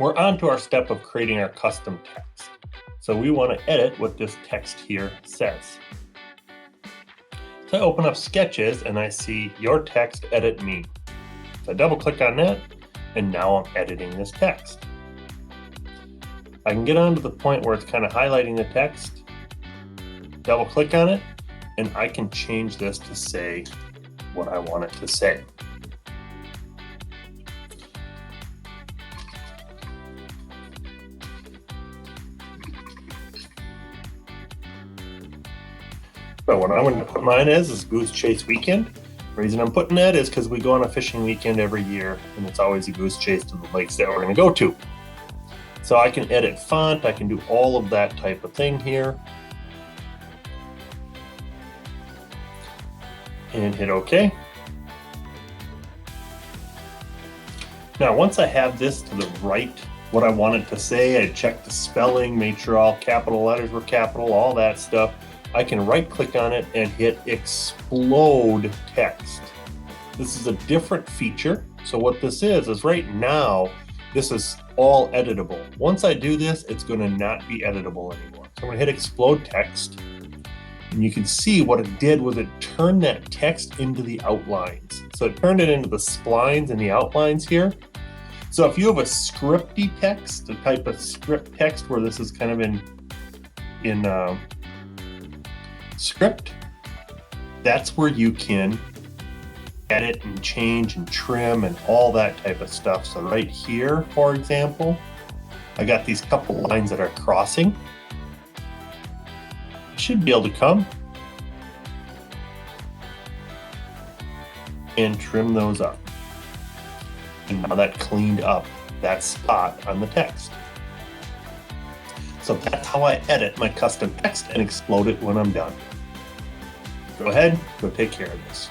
We're on to our step of creating our custom text. So we want to edit what this text here says. So I open up Sketches and I see your text, edit me. So I double click on that and now I'm editing this text. I can get on to the point where it's kind of highlighting the text, double click on it, and I can change this to say what I want it to say. So what I'm going to put mine as is Goose Chase Weekend. The reason I'm putting that is because we go on a fishing weekend every year, and it's always a goose chase to the lakes that we're going to go to. So I can edit font, I can do all of that type of thing here. And hit OK. Now once I have this to the right, what I want it to say, I checked the spelling, made sure all capital letters were capital, all that stuff. I can right click on it and hit explode text. This is a different feature. So what this is right now, this is all editable. Once I do this, it's going to not be editable anymore. So I'm going to hit explode text. And you can see what it did was it turned that text into the outlines. So it turned it into the splines and the outlines here. So if you have a scripty text, a type of script text where this is kind of in script, that's where you can edit and change and trim and all that type of stuff. So right here, for example, I got these couple lines that are crossing. I should be able to come and trim those up. And now that cleaned up that spot on the text. So that's how I edit my custom text and explode it when I'm done. Go ahead, go take care of this.